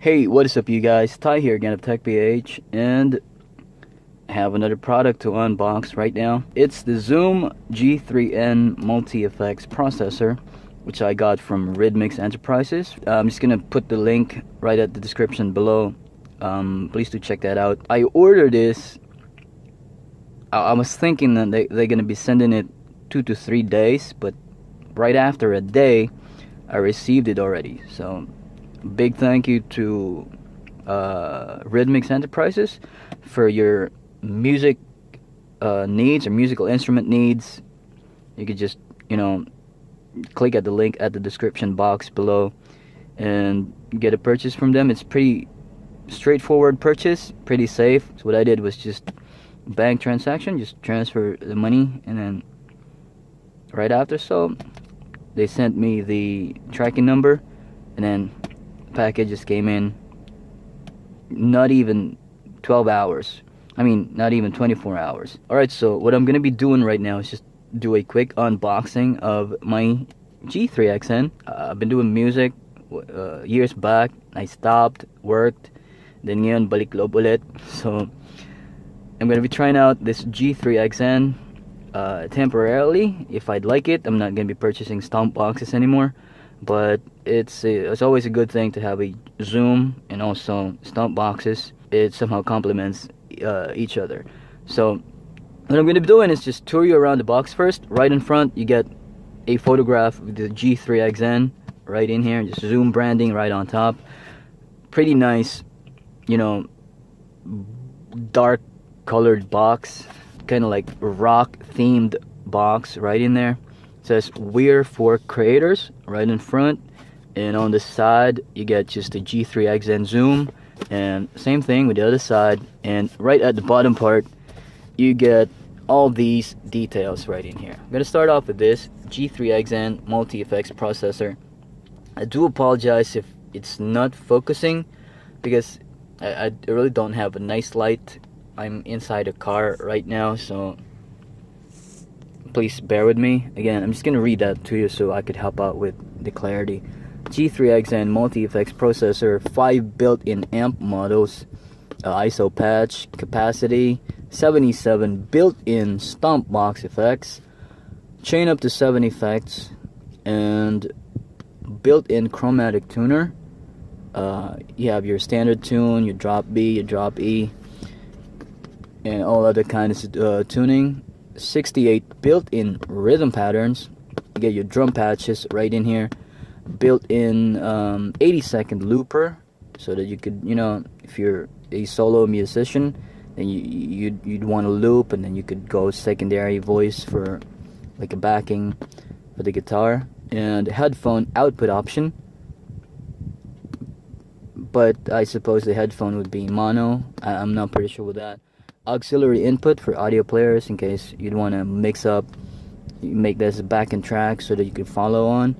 Hey, what is up, you guys? Ty here again of TechPH, and have another product to unbox right now. It's the Zoom G3N multi-effects processor, which I got from Rhythmix Enterprises. I'm just gonna put the link right at the description below. Please do check that out. I ordered this. I was thinking that they're gonna be sending it 2 to 3 days, but right after a day, I received it already. So big thank you to Rhythmix Enterprises for your music needs or musical instrument needs. You could just, click at the link at the description box below and get a purchase from them. It's pretty straightforward purchase, pretty safe. So what I did was just bank transaction, just transfer the money, and then right after, so they sent me the tracking number, and then package just came in not even 12 hours. Not even 24 hours. Alright, so what I'm gonna be doing right now is just do a quick unboxing of my G3XN. I've been doing music years back. I stopped, worked, then ngayon balik loob ulit. So I'm gonna be trying out this G3XN temporarily. If I'd like it, I'm not gonna be purchasing stomp boxes anymore. But it's always a good thing to have a Zoom and also stomp boxes. It somehow complements each other. So what I'm going to be doing is just tour you around the box first. Right in front, you get a photograph of the G3XN right in here. Just Zoom branding right on top. Pretty nice, dark colored box. Kind of like rock themed box right in there. It says "We're for Creators" right in front, and on the side you get just a G3XN Zoom, and same thing with the other side. And right at the bottom part, you get all these details right in here. I'm gonna start off with this G3XN multi-effects processor. I do apologize if it's not focusing, because I really don't have a nice light. I'm inside a car right now, so please bear with me. Again, I'm just gonna read that to you so I could help out with the clarity. G3XN multi-effects processor, 5 built-in amp models, ISO patch, capacity 77, built-in stomp box effects, chain up to 7 effects, and built-in chromatic tuner. You have your standard tune, your drop B, your drop E, and all other kinds of tuning. 68 built-in rhythm patterns. You get your drum patches right in here. Built-in 80-second looper, so that you could, if you're a solo musician, then you'd want to loop, and then you could go secondary voice for like a backing for the guitar. And headphone output option, but I suppose the headphone would be mono. I'm not pretty sure with that. Auxiliary input for audio players in case you'd want to mix up, make this a backing track so that you could follow on.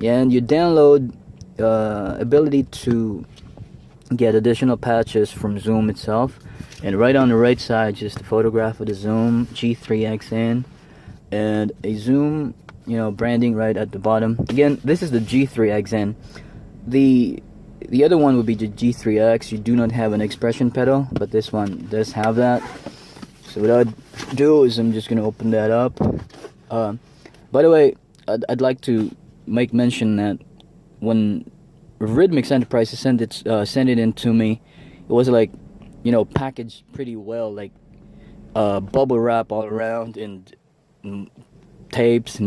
And you download ability to get additional patches from Zoom itself. And right on the right side, just a photograph of the Zoom G3XN and a Zoom, branding right at the bottom. Again, this is the G3XN. The other one would be the G3X. You do not have an expression pedal, but this one does have that. So what I'd do is I'm just going to open that up. By the way, I'd like to make mention that when Rhythmix Enterprises sent it in to me, it was like, packaged pretty well, like bubble wrap all around and tapes,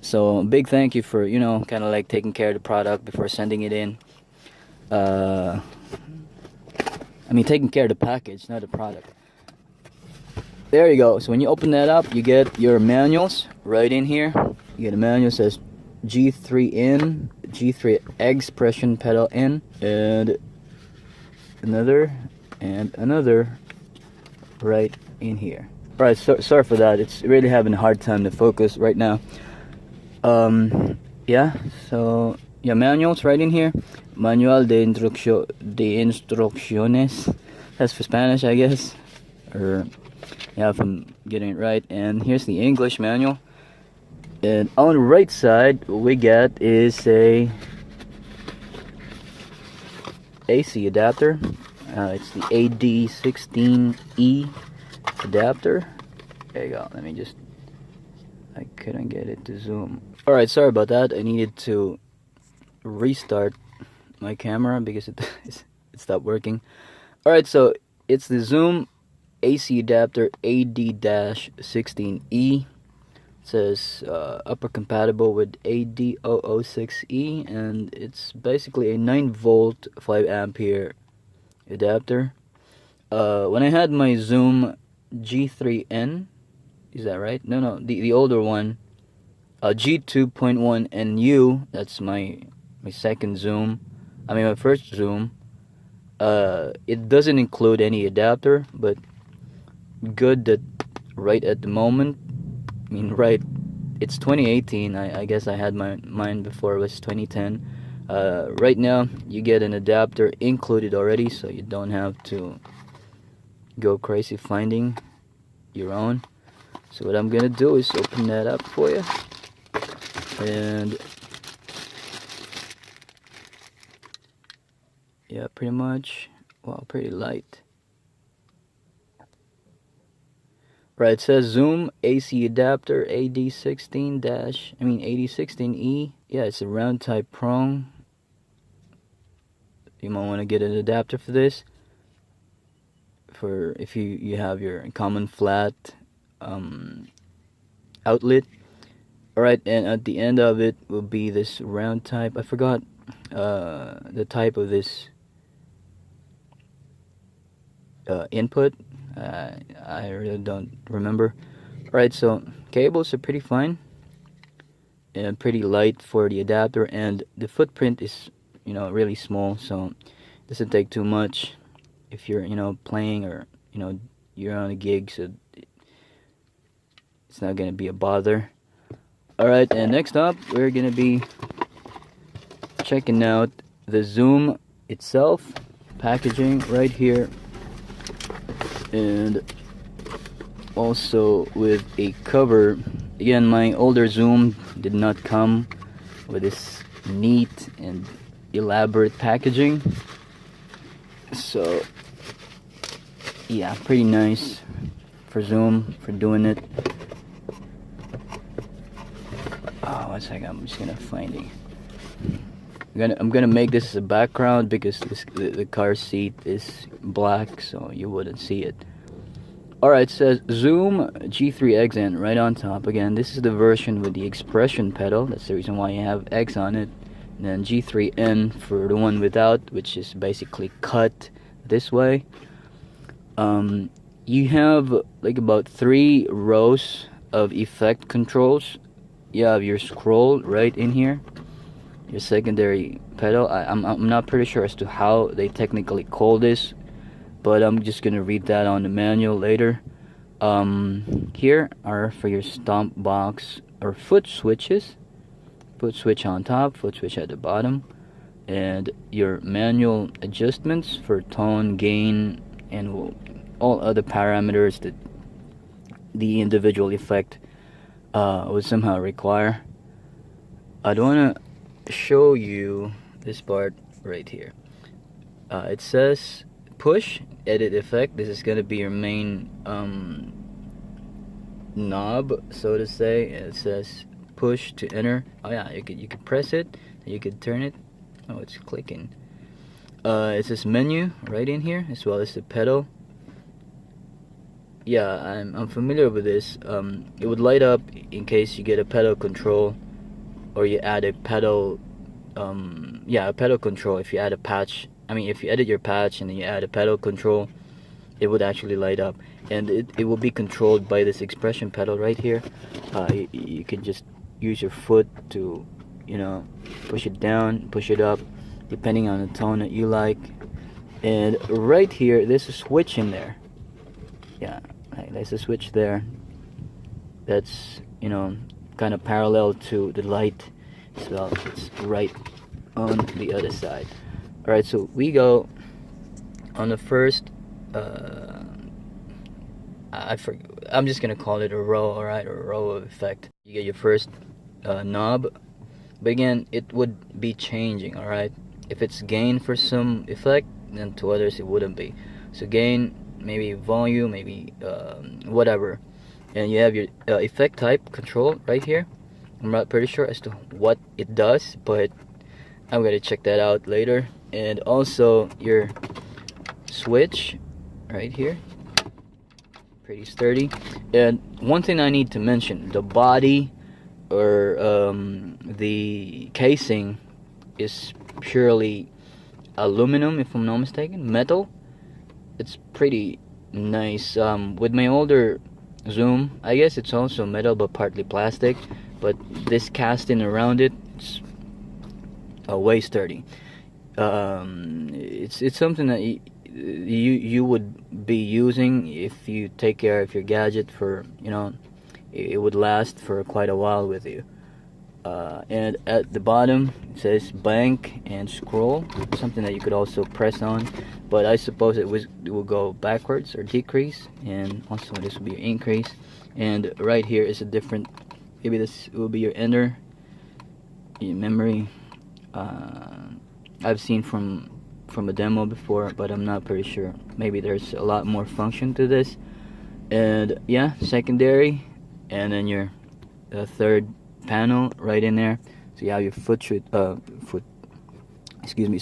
So big thank you for, kind of like taking care of the product before sending it in. Taking care of the package, not the product. There you go. So when you open that up, you get your manuals right in here. You get a manual that says G3N, G3 expression pedal in, and another right in here. Alright, sorry for that. It's really having a hard time to focus right now. Manuals right in here. Manual de instrucciones. That's for Spanish, I guess. If I'm getting it right. And here's the English manual. And on the right side, what we get is a AC adapter. It's the AD16E adapter. There you go. Let me just, I couldn't get it to zoom. Alright, sorry about that. I needed to restart my camera because it stopped working. Alright, so it's the Zoom AC adapter AD-16E. It says upper compatible with AD006E, and it's basically a 9-volt 5 ampere adapter. When I had my Zoom G3N, is that right? No, the older one, G2.1NU. That's my second Zoom. I mean my first Zoom. It doesn't include any adapter, but good that right at the moment. I mean, right, it's 2018. I guess I had mine before it was 2010. Right now, you get an adapter included already, so you don't have to go crazy finding your own. So what I'm gonna do is open that up for you, and yeah, pretty much. Wow, pretty light. Right, it says Zoom AC adapter AD16E. Yeah, it's a round type prong. You might want to get an adapter for this. For if you have your common flat outlet. Alright, and at the end of it will be this round type. I forgot the type of this input. I really don't remember. Alright, so cables are pretty fine and pretty light for the adapter, and the footprint is, really small, so it doesn't take too much if you're, playing, or, you're on a gig, so it's not gonna be a bother. Alright, and next up, we're gonna be checking out the Zoom itself. Packaging right here, and also with a cover. Again, my older Zoom did not come with this neat and elaborate packaging, so yeah, pretty nice for Zoom for doing it. Oh, one second, I'm just gonna find it. I'm gonna make this as a background because the car seat is black, so you wouldn't see it. Alright, it says Zoom G3XN right on top. Again, this is the version with the expression pedal. That's the reason why you have X on it. And then G3N for the one without, which is basically cut this way. You have like about 3 rows of effect controls. You have your scroll right in here, your secondary pedal. I'm not pretty sure as to how they technically call this, but I'm just gonna read that on the manual later. Here are for your stomp box or foot switches. Foot switch on top, foot switch at the bottom, and your manual adjustments for tone, gain, and all other parameters that the individual effect would somehow require. I don't want to show you this part right here. It says push edit effect. This is gonna be your main knob, so to say. It says push to enter. Oh yeah, you could press it, you could turn it. Oh, it's clicking. It says menu right in here, as well as the pedal. Yeah, I'm familiar with this. It would light up in case you get a pedal control, or you add a pedal. A pedal control. If you add a patch, if you edit your patch and then you add a pedal control, it would actually light up, and it will be controlled by this expression pedal right here. You can just use your foot to, push it down, push it up, depending on the tone that you like. And right here, there's a switch in there. Yeah, there's a switch there. That's, kind of parallel to the light. So it's right on the other side. Alright, so we go on the first, I'm just gonna call it a row, alright, or a row of effect. You get your first knob, but again, it would be changing, alright? if it's gain for some effect, then to others it wouldn't be. So gain, maybe volume, maybe whatever. And you have your effect type control right here. I'm not pretty sure as to what it does, but I'm gonna check that out later. And also your switch right here, pretty sturdy. And one thing I need to mention, the body or the casing is purely aluminum, if I'm not mistaken, metal. It's pretty nice. With my older Zoom, I guess it's also metal but partly plastic, but this casting around it, it's way sturdy. It's something that you would be using if you take care of your gadget for, you know, it would last for quite a while with you. And at the bottom it says bank and scroll, something that you could also press on, but I suppose it will go backwards or decrease, and also this will be your increase. And right here is a different, maybe this will be your enter, your memory. I've seen from a demo before, but I'm not pretty sure. Maybe there's a lot more function to this. And yeah, secondary, and then your third panel right in there. So you have your so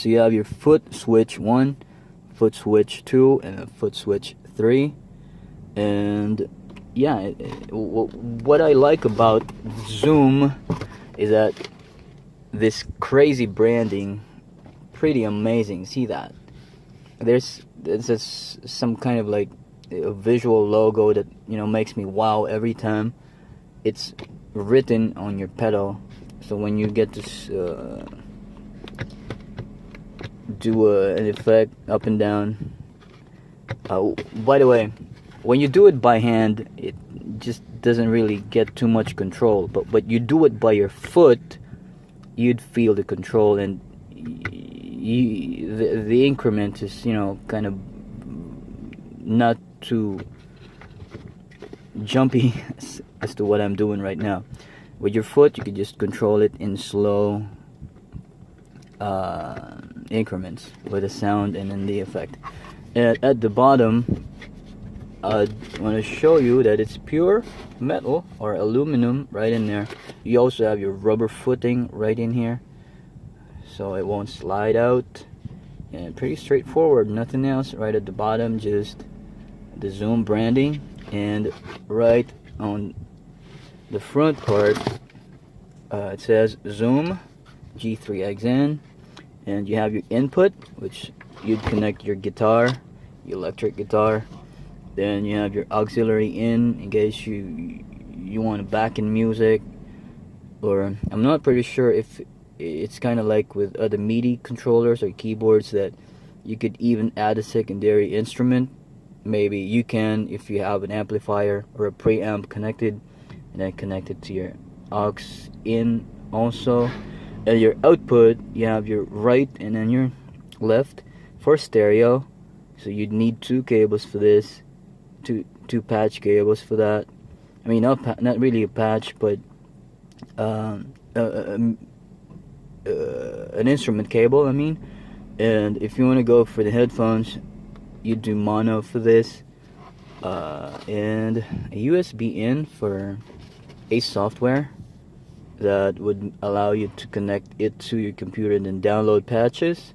you have your foot switch 1, foot switch 2, and a foot switch 3. And yeah, what I like about Zoom is that this crazy branding, pretty amazing. See that? There's some kind of like a visual logo that, you know, makes me wow every time. It's written on your pedal, so when you get to do an effect up and down, by the way, when you do it by hand, it just doesn't really get too much control, but you do it by your foot, you'd feel the control, and the increment is, you know, kind of not too jumpy as to what I'm doing right now. With your foot, you can just control it in slow increments with the sound and then the effect. And at the bottom, I want to show you that it's pure metal or aluminum right in there. You also have your rubber footing right in here, so it won't slide out. And pretty straightforward, nothing else. Right at the bottom, just the Zoom branding. And right on the front part, it says Zoom G3XN, and you have your input, which you'd connect your guitar, your electric guitar. Then you have your auxiliary in case you want to back in music, or I'm not pretty sure if it's kind of like with other MIDI controllers or keyboards that you could even add a secondary instrument. Maybe you can if you have an amplifier or a preamp connected, and then connected to your aux in also. And your output, you have your right and then your left for stereo, so you'd need 2 cables for this, two patch cables for that. I mean, not really a patch, but an instrument cable, I mean. And if you want to go for the headphones, you do mono for this, and a USB in for a software that would allow you to connect it to your computer and then download patches.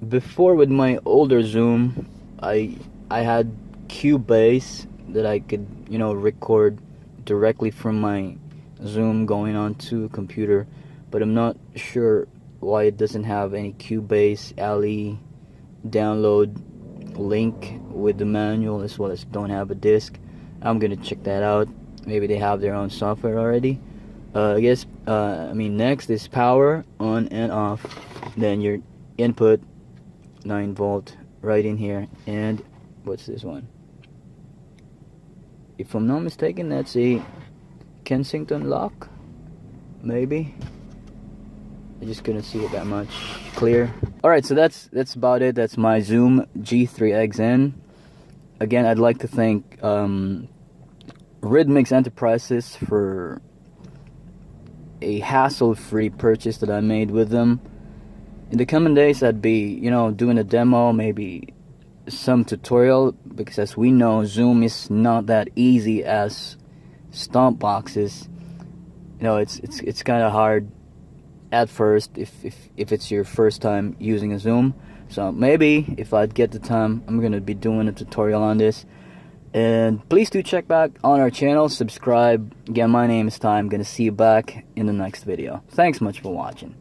Before, with my older Zoom, I had Cubase that I could, you know, record directly from my Zoom going onto a computer, but I'm not sure why it doesn't have any Cubase Ali download link with the manual, as well as don't have a disc. I'm gonna check that out. Maybe they have their own software already. I guess next is power on and off, then your input 9-volt right in here. And what's this one? If I'm not mistaken, that's a Kensington lock, maybe. I just couldn't see it that much clear. Alright, so that's about it. That's my Zoom G3XN. Again, I'd like to thank Rhythmix Enterprises for a hassle-free purchase that I made with them. In the coming days, I'd be, you know, doing a demo, maybe some tutorial, because as we know, Zoom is not that easy as stomp boxes. You know, it's kind of hard at first if it's your first time using a Zoom. So maybe if I get the time, I'm gonna be doing a tutorial on this. And please do check back on our channel, subscribe. Again, my name is Ty. I'm gonna see you back in the next video. Thanks much for watching.